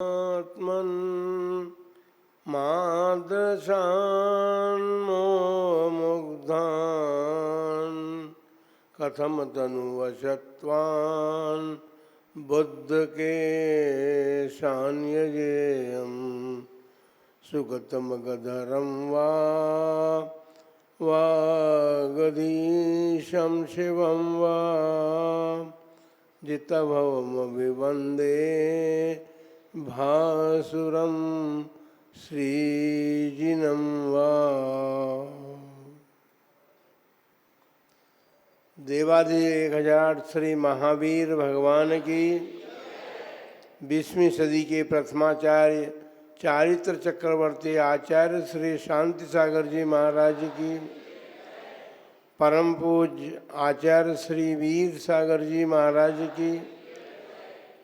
आत्मन् मादृशान्मुग्धान् कथम तनुवशत्वान् बुद्ध के शान्यजेयं सुगतम गधरं वागधीशं शिवं वा जितभवमभिवन्दे भासुरं श्रीजिनं वा। देवादि 1000 श्री महावीर भगवान की 20वीं सदी के प्रथमाचार्य चारित्र चक्रवर्ती आचार्य श्री शांति सागर जी महाराज की, परम पूज्य आचार्य श्री वीर सागर जी महाराज की,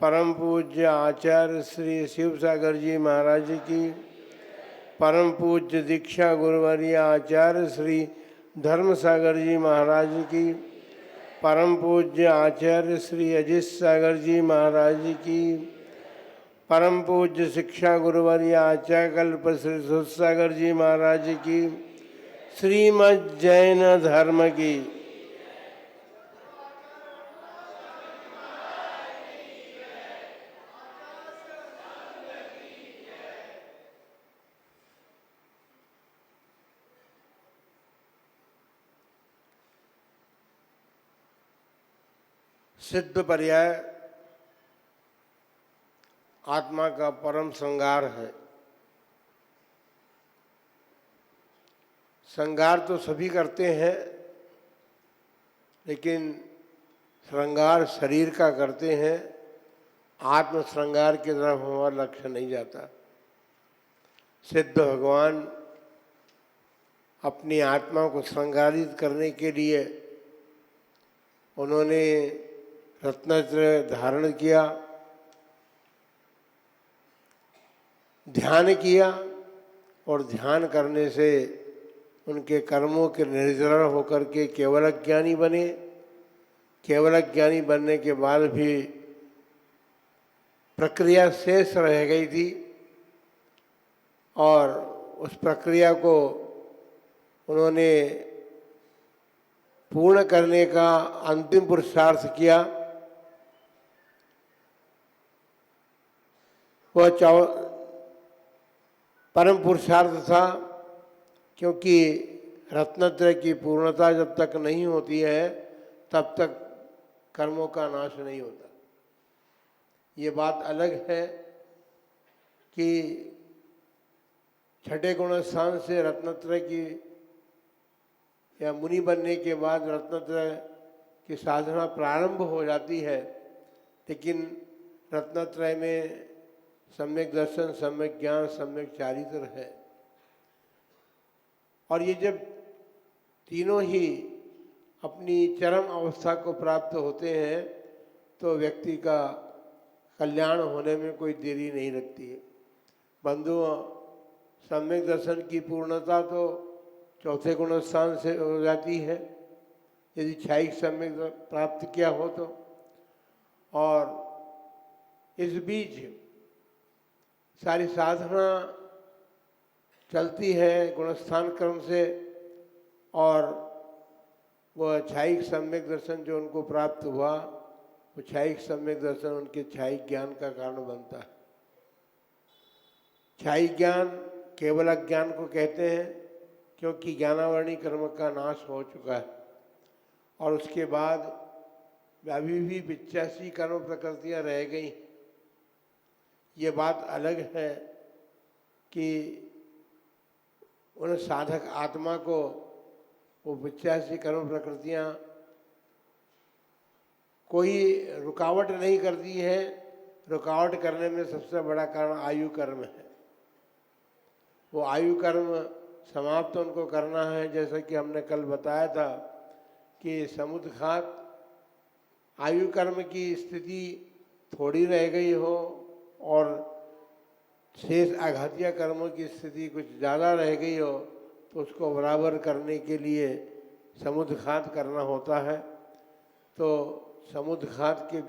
परम पूज्य आचार्य श्री शिव सागर जी महाराज की, परम पूज्य दीक्षा गुरुवर्य आचार्य श्री धर्म सागर जी महाराज की, परम पूज्य आचार्य श्री अजित सागर जी महाराज की, परम पूज्य शिक्षा गुरुवर्य आचार्य कल्प श्री सुध सागर जी महाराज की, श्रीमद् जैन धर्म की। सिद्ध पर्याय आत्मा का परम श्रृंगार है। श्रृंगार तो सभी करते हैं, लेकिन श्रृंगार शरीर का करते हैं। आत्म श्रृंगार की तरफ हमारा लक्ष्य नहीं जाता। सिद्ध भगवान अपनी आत्मा को श्रृंगारित करने के लिए उन्होंने रत्नत्रय धारण किया, ध्यान किया, और ध्यान करने से उनके कर्मों के निर्जरण होकर के केवल ज्ञानी बने। केवल ज्ञानी बनने के बाद भी प्रक्रिया शेष रह गई थी, और उस प्रक्रिया को उन्होंने पूर्ण करने का अंतिम पुरुषार्थ किया। वह परम पुरुषार्थ था, क्योंकि रत्नत्रय की पूर्णता जब तक नहीं होती है तब तक कर्मों का नाश नहीं होता। ये बात अलग है कि छठे गुण स्थान से रत्नत्रय की या मुनि बनने के बाद रत्नत्रय की साधना प्रारंभ हो जाती है, लेकिन रत्नत्रय में सम्यक दर्शन, सम्यक ज्ञान, सम्यक चारित्र है। और ये जब तीनों ही अपनी चरम अवस्था को प्राप्त होते हैं तो व्यक्ति का कल्याण होने में कोई देरी नहीं लगती है। बंधुओं, सम्यक दर्शन की पूर्णता तो चौथे गुण स्थान से हो जाती है, यदि क्षायिक सम्यक प्राप्त किया हो तो। और इस बीच सारी साधना चलती है गुणस्थान क्रम से, और वह क्षायिक सम्यक दर्शन जो उनको प्राप्त हुआ, वो क्षायिक सम्यक दर्शन उनके क्षायिक ज्ञान का कारण बनता है। क्षायिक ज्ञान केवल ज्ञान को कहते हैं, क्योंकि ज्ञानावरणी कर्म का नाश हो चुका है, और उसके बाद अभी भी 85 कर्म प्रकृतियाँ रह गई। ये बात अलग है कि उन साधक आत्मा को वो 85 कर्म प्रकृतियाँ कोई रुकावट नहीं करती है। रुकावट करने में सबसे बड़ा कारण आयु कर्म है। वो आयु कर्म समाप्त उनको करना है। जैसा कि हमने कल बताया था कि समुद्घात आयु कर्म की स्थिति थोड़ी रह गई हो और शेष आघातीय कर्मों की स्थिति कुछ ज़्यादा रह गई हो, तो उसको बराबर करने के लिए समुद्घात करना होता है। तो समुद्घात के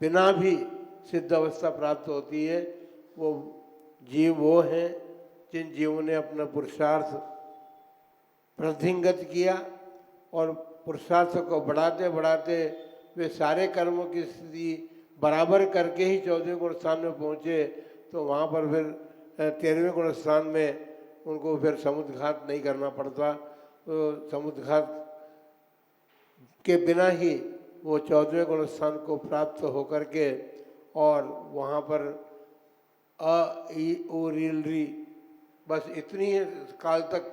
बिना भी सिद्ध अवस्था प्राप्त होती है, वो जीव वो हैं जिन जीवों ने अपना पुरुषार्थ प्रतिगत किया और पुरुषार्थ को बढ़ाते बढ़ाते वे सारे कर्मों की स्थिति बराबर करके ही 14वें गुण स्थान में पहुँचे। तो वहाँ पर फिर 13वें गुण स्थान में उनको फिर समुद्घात नहीं करना पड़ता। तो समुद्घात के बिना ही वो 14वें गुण स्थान को प्राप्त होकर के और वहाँ पर अ ई ओ रील री बस इतनी काल तक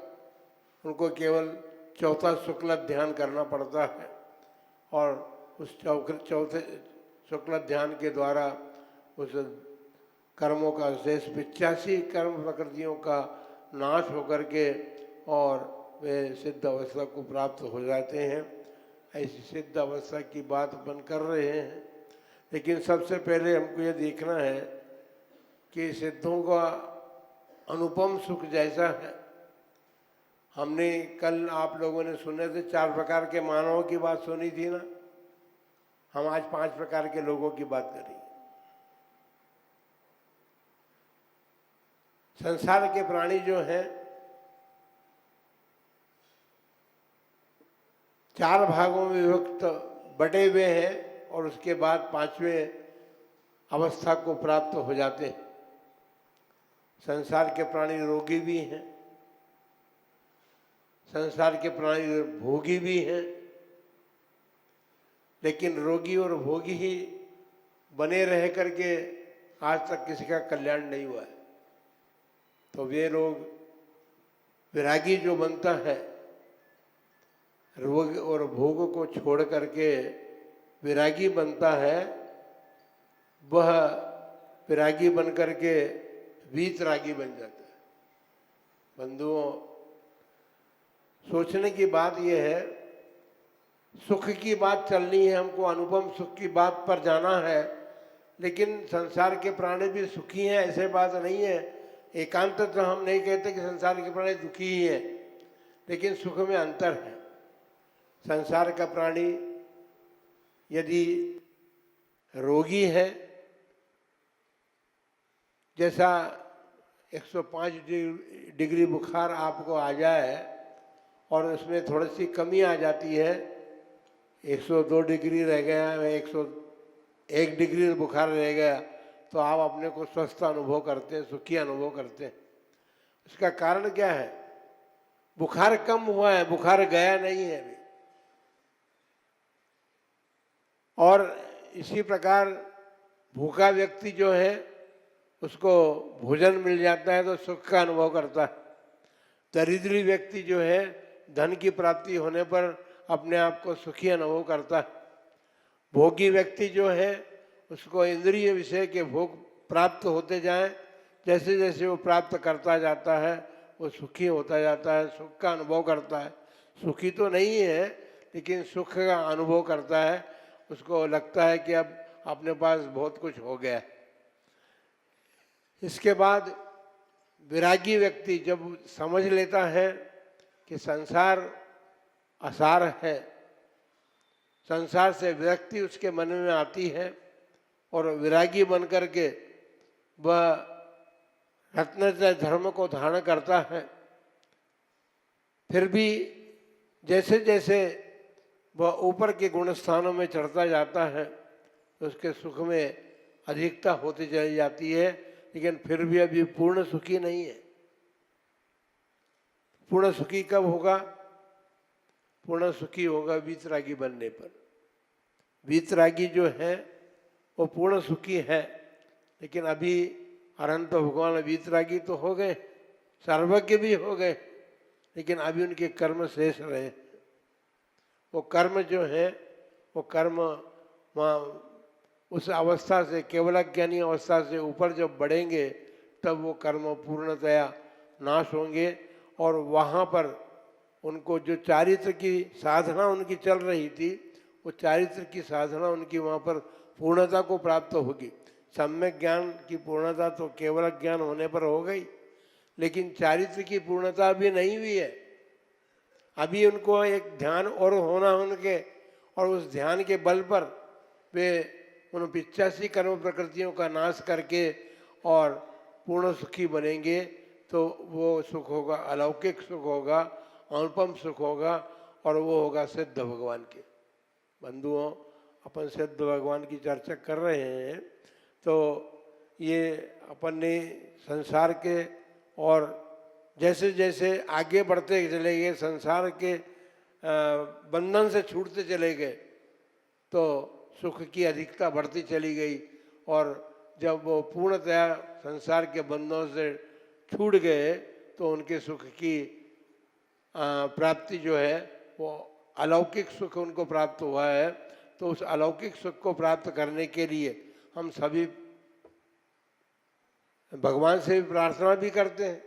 उनको केवल चौथा शुक्ल ध्यान करना पड़ता है और उस चौथे शुक्ल ध्यान के द्वारा उस कर्मों का शेष 85 कर्म प्रकृतियों का नाश होकर के और वे सिद्ध अवस्था को प्राप्त हो जाते हैं। ऐसी सिद्ध अवस्था की बात अपन कर रहे हैं, लेकिन सबसे पहले हमको ये देखना है कि सिद्धों का अनुपम सुख जैसा है। हमने कल आप लोगों ने सुने थे 4 प्रकार के मानवों की बात सुनी थी ना, हम आज 5 प्रकार के लोगों की बात करेंगे। संसार के प्राणी जो हैं 4 भागों में विभक्त बटे हुए हैं और उसके बाद 5वें अवस्था को प्राप्त हो जाते हैं। संसार के प्राणी रोगी भी हैं, संसार के प्राणी भोगी भी हैं, लेकिन रोगी और भोगी ही बने रह करके आज तक किसी का कल्याण नहीं हुआ है। तो वे लोग विरागी जो बनता है रोग और भोग को छोड़ करके विरागी बनता है, वह विरागी बन करके वीतरागी बन जाता है। बंधुओं, सोचने की बात यह है, सुख की बात चलनी है, हमको अनुपम सुख की बात पर जाना है, लेकिन संसार के प्राणी भी सुखी हैं ऐसे बात नहीं है। एकांत तो हम नहीं कहते कि संसार के प्राणी दुखी ही हैं, लेकिन सुख में अंतर है। संसार का प्राणी यदि रोगी है, जैसा 105 डिग्री बुखार आपको आ जाए और उसमें थोड़ी सी कमी आ जाती है, 102 डिग्री रह गया, 101 डिग्री बुखार रह गया, तो आप अपने को स्वस्थ अनुभव करते हैं, सुखी अनुभव करते हैं। इसका कारण क्या है? बुखार कम हुआ है, बुखार गया नहीं है अभी। और इसी प्रकार भूखा व्यक्ति जो है उसको भोजन मिल जाता है तो सुख का अनुभव करता है। दरिद्री व्यक्ति जो है धन की प्राप्ति होने पर अपने आप को सुखी अनुभव करता है। भोगी व्यक्ति जो है उसको इंद्रिय विषय के भोग प्राप्त होते जाएं, जैसे जैसे वो प्राप्त करता जाता है वो सुखी होता जाता है, सुख का अनुभव करता है। सुखी तो नहीं है लेकिन सुख का अनुभव करता है, उसको लगता है कि अब अपने पास बहुत कुछ हो गया। इसके बाद विरागी व्यक्ति जब समझ लेता है कि संसार असार है, संसार से विरक्ति उसके मन में आती है और विरागी बन करके वह रत्नत्रय धर्म को धारण करता है, फिर भी जैसे जैसे वह ऊपर के गुण स्थानों में चढ़ता जाता है उसके सुख में अधिकता होती चली जाती है, लेकिन फिर भी अभी पूर्ण सुखी नहीं है। पूर्ण सुखी कब होगा? पूर्ण सुखी होगा वीतरागी बनने पर। वीतरागी जो है वो पूर्ण सुखी है, लेकिन अभी अनंत भगवान वीतरागी तो हो गए, सर्वज्ञ भी हो गए, लेकिन अभी उनके कर्म शेष रहे। वो कर्म जो है वो कर्म वहाँ उस अवस्था से, केवल ज्ञानी अवस्था से ऊपर जब बढ़ेंगे तब वो कर्म पूर्णतया नाश होंगे और वहाँ पर उनको जो चारित्र की साधना उनकी चल रही थी वो चारित्र की साधना उनकी वहाँ पर पूर्णता को प्राप्त होगी। सम्यक ज्ञान की पूर्णता तो केवल ज्ञान होने पर हो गई, लेकिन चारित्र की पूर्णता भी नहीं हुई है। अभी उनको एक ध्यान और होना उनके, और उस ध्यान के बल पर वे उन 85 कर्म प्रकृतियों का नाश करके और पूर्ण सुखी बनेंगे तो वो सुख होगा, अलौकिक सुख होगा, अनुपम सुख होगा, और वो होगा सिद्ध भगवान के। बंधुओं, अपन सिद्ध भगवान की चर्चा कर रहे हैं, तो ये अपन ने संसार के, और जैसे जैसे आगे बढ़ते चले गए, संसार के बंधन से छूटते चले गए, तो सुख की अधिकता बढ़ती चली गई, और जब वो पूर्णतया संसार के बंधनों से छूट गए तो उनके सुख की प्राप्ति जो है वो अलौकिक सुख उनको प्राप्त हुआ है। तो उस अलौकिक सुख को प्राप्त करने के लिए हम सभी भगवान से भी प्रार्थना भी करते हैं,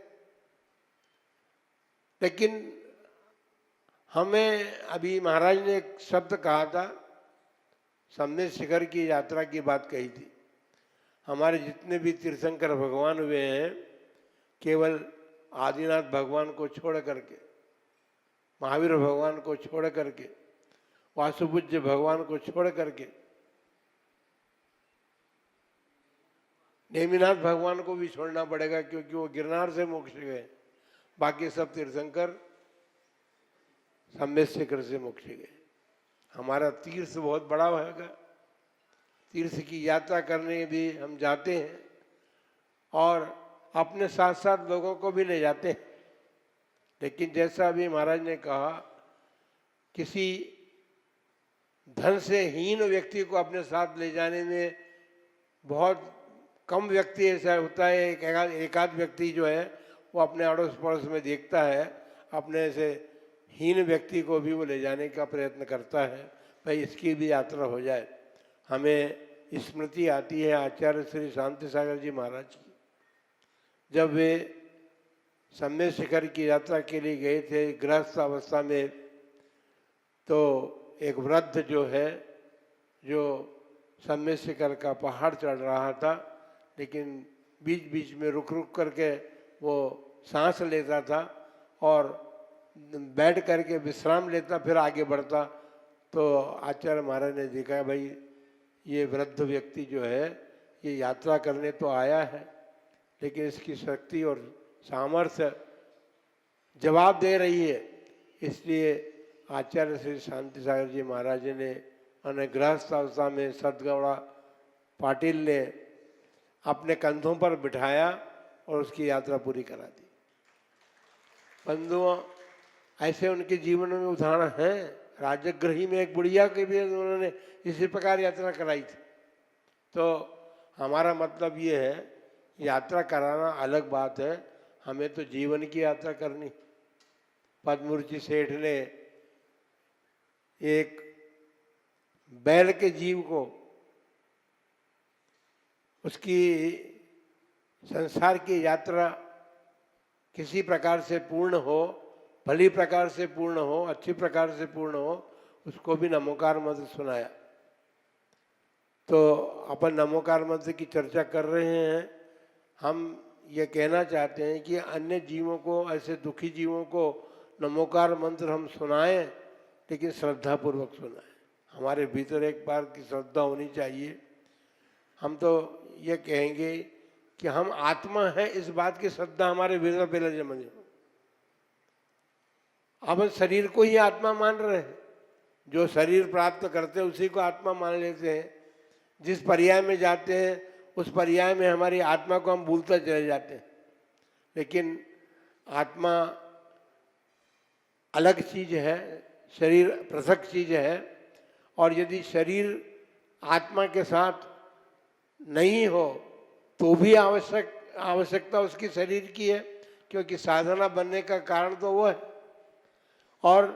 लेकिन हमें अभी महाराज ने एक शब्द कहा था, सम्य शिखर की यात्रा की बात कही थी। हमारे जितने भी तीर्थंकर भगवान हुए हैं, केवल आदिनाथ भगवान को छोड़ करके, महावीर भगवान को छोड़ करके, वासुपूज्य भगवान को छोड़ करके, नेमिनाथ भगवान को भी छोड़ना पड़ेगा क्योंकि वो गिरनार से मोक्ष गए। बाकी सब तीर्थंकर सम्य शिखर से मोक्ष गए। हमारा तीर्थ बहुत बड़ा होगा, तीर्थ की यात्रा करने भी हम जाते हैं और अपने साथ साथ लोगों को भी ले जाते हैं। लेकिन जैसा अभी महाराज ने कहा, किसी धन से हीन व्यक्ति को अपने साथ ले जाने में बहुत कम व्यक्ति ऐसा होता है। एक आध व्यक्ति जो है वो अपने अड़ोस पड़ोस में देखता है, अपने से हीन व्यक्ति को भी वो ले जाने का प्रयत्न करता है, भाई इसकी भी यात्रा हो जाए। हमें स्मृति आती है आचार्य श्री शांति सागर जी महाराज की। जब वे सम्य शिखर की यात्रा के लिए गए थे गृहस्थ अवस्था में, तो एक वृद्ध जो है, जो सम्य शिखर का पहाड़ चढ़ रहा था, लेकिन बीच बीच में रुक रुक करके वो सांस लेता था और बैठ करके विश्राम लेता, फिर आगे बढ़ता। तो आचार्य महाराज ने देखा, भाई ये वृद्ध व्यक्ति जो है ये यात्रा करने तो आया है, लेकिन इसकी शक्ति और सामर्थ्य जवाब दे रही है। इसलिए आचार्य श्री शांति सागर जी महाराज ने उन्हें गृहस्थ अवस्था में सतगौड़ा पाटिल ने अपने कंधों पर बिठाया और उसकी यात्रा पूरी करा दी। बंधुओं, ऐसे उनके जीवन में उदाहरण हैं। राजगृही में एक बुढ़िया की भी उन्होंने इसी प्रकार यात्रा कराई थी। तो हमारा मतलब ये है, यात्रा कराना अलग बात है, हमें तो जीवन की यात्रा करनी। पद्मरुचि सेठ ने एक बैल के जीव को, उसकी संसार की यात्रा किसी प्रकार से पूर्ण हो, भली प्रकार से पूर्ण हो, अच्छी प्रकार से पूर्ण हो, उसको भी नमोकार मंत्र सुनाया। तो अपन नमोकार मंत्र की चर्चा कर रहे हैं। हम ये कहना चाहते हैं कि अन्य जीवों को, ऐसे दुखी जीवों को नमोकार मंत्र हम सुनाएं, लेकिन श्रद्धापूर्वक सुनाएं। हमारे भीतर एक बार की श्रद्धा होनी चाहिए। हम तो ये कहेंगे कि हम आत्मा है, इस बात की श्रद्धा हमारे भीतर पहले जमे। अब शरीर को ही आत्मा मान रहे हैं, जो शरीर प्राप्त करते हैं उसी को आत्मा मान लेते हैं। जिस पर्याय में जाते हैं उस पर्याय में हमारी आत्मा को हम भूलते चले जाते हैं। लेकिन आत्मा अलग चीज है, शरीर पृथक चीज है। और यदि शरीर आत्मा के साथ नहीं हो तो भी आवश्यकता उसकी शरीर की है, क्योंकि साधना बनने का कारण तो वो है। और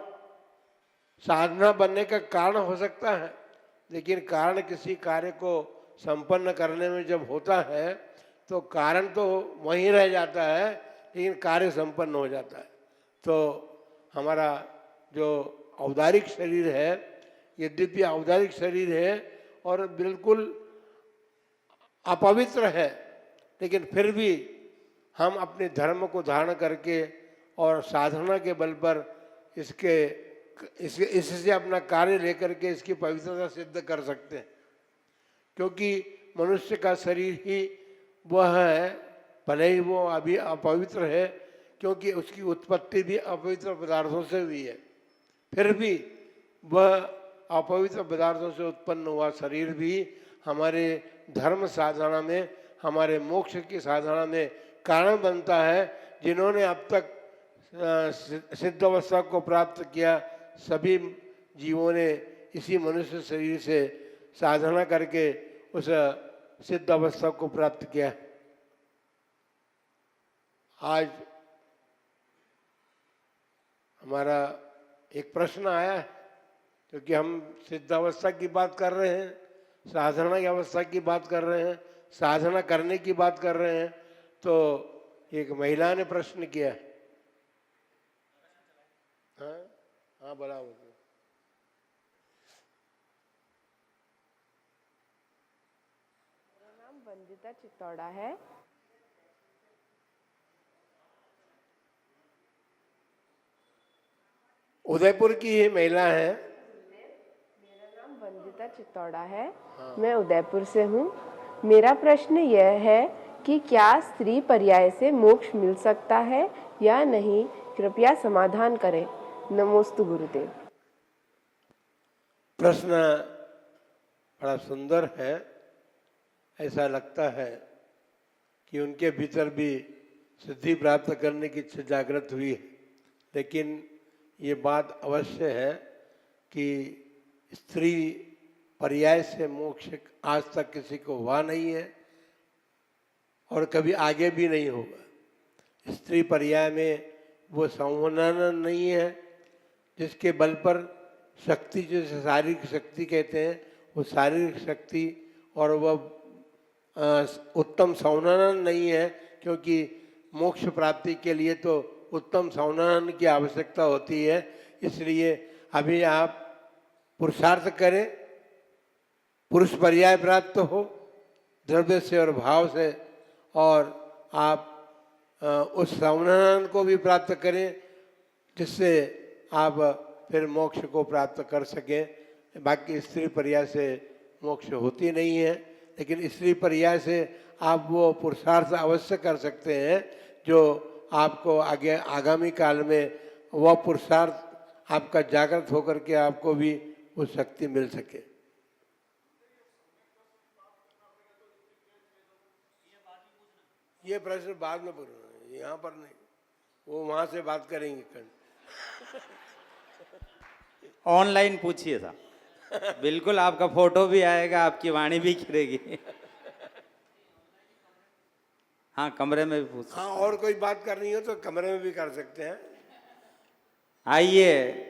साधना बनने का कारण हो सकता है, लेकिन कारण किसी कार्य को संपन्न करने में जब होता है तो कारण तो वहीं रह जाता है, लेकिन कार्य संपन्न हो जाता है। तो हमारा जो औदारिक शरीर है, यद्यपि औदारिक शरीर है और बिल्कुल अपवित्र है, लेकिन फिर भी हम अपने धर्म को धारण करके और साधना के बल पर इससे अपना कार्य लेकर के इसकी पवित्रता सिद्ध कर सकते हैं। क्योंकि मनुष्य का शरीर ही वह है भले ही वो अभी अपवित्र है, क्योंकि उसकी उत्पत्ति भी अपवित्र पदार्थों से हुई है, फिर भी वह अपवित्र पदार्थों से उत्पन्न हुआ शरीर भी हमारे धर्म साधना में, हमारे मोक्ष की साधना में कारण बनता है। जिन्होंने अब तक सिद्ध अवस्था को प्राप्त किया, सभी जीवों ने इसी मनुष्य शरीर से साधना करके उस सिद्ध अवस्था को प्राप्त किया। आज हमारा एक प्रश्न आया है, क्योंकि हम सिद्ध अवस्था की बात कर रहे हैं, साधना की अवस्था की बात कर रहे हैं, साधना करने की बात कर रहे हैं, तो एक महिला ने प्रश्न किया। हाँ हाँ, बराबर। मेरा नाम वंदिता चित्तौड़ा है। उदयपुर की ही महिला है। मेरा नाम वंदिता चित्तौड़ा है। मैं उदयपुर से हूँ। मेरा प्रश्न यह है कि क्या स्त्री पर्याय से मोक्ष मिल सकता है या नहीं, कृपया समाधान करें। नमोस्तु गुरुदेव। प्रश्न बड़ा सुंदर है। ऐसा लगता है कि उनके भीतर भी सिद्धि प्राप्त करने की इच्छा जागृत हुई है, लेकिन ये बात अवश्य है कि स्त्री पर्याय से मोक्ष आज तक किसी को हुआ नहीं है और कभी आगे भी नहीं होगा। स्त्री पर्याय में वो संवर्णन नहीं है जिसके बल पर शक्ति, जैसे शारीरिक शक्ति कहते हैं, वो शारीरिक शक्ति, और वह उत्तम संवर्णन नहीं है, क्योंकि मोक्ष प्राप्ति के लिए तो उत्तम संवर्णन की आवश्यकता होती है। इसलिए अभी आप पुरुषार्थ करें, पुरुष पर्याय प्राप्त हो द्रव्य से और भाव से, और आप उस संवर्णन को भी प्राप्त करें जिससे आप फिर मोक्ष को प्राप्त कर सकें। बाकी स्त्री पर्याय से मोक्ष होती नहीं है, लेकिन स्त्री पर्याय से आप वो पुरुषार्थ अवश्य कर सकते हैं जो आपको आगे आगामी काल में वह पुरुषार्थ आपका जागृत होकर के आपको भी वो शक्ति मिल सके। ये प्रश्न बाद में पूछना, यहाँ पर नहीं, वो वहाँ से बात करेंगे। ऑनलाइन पूछिए था, बिल्कुल आपका फोटो भी आएगा, आपकी वाणी भी खिलेगी। हाँ, कमरे में भी पूछ। हाँ, और कोई बात करनी हो तो कमरे में भी कर सकते हैं। आइए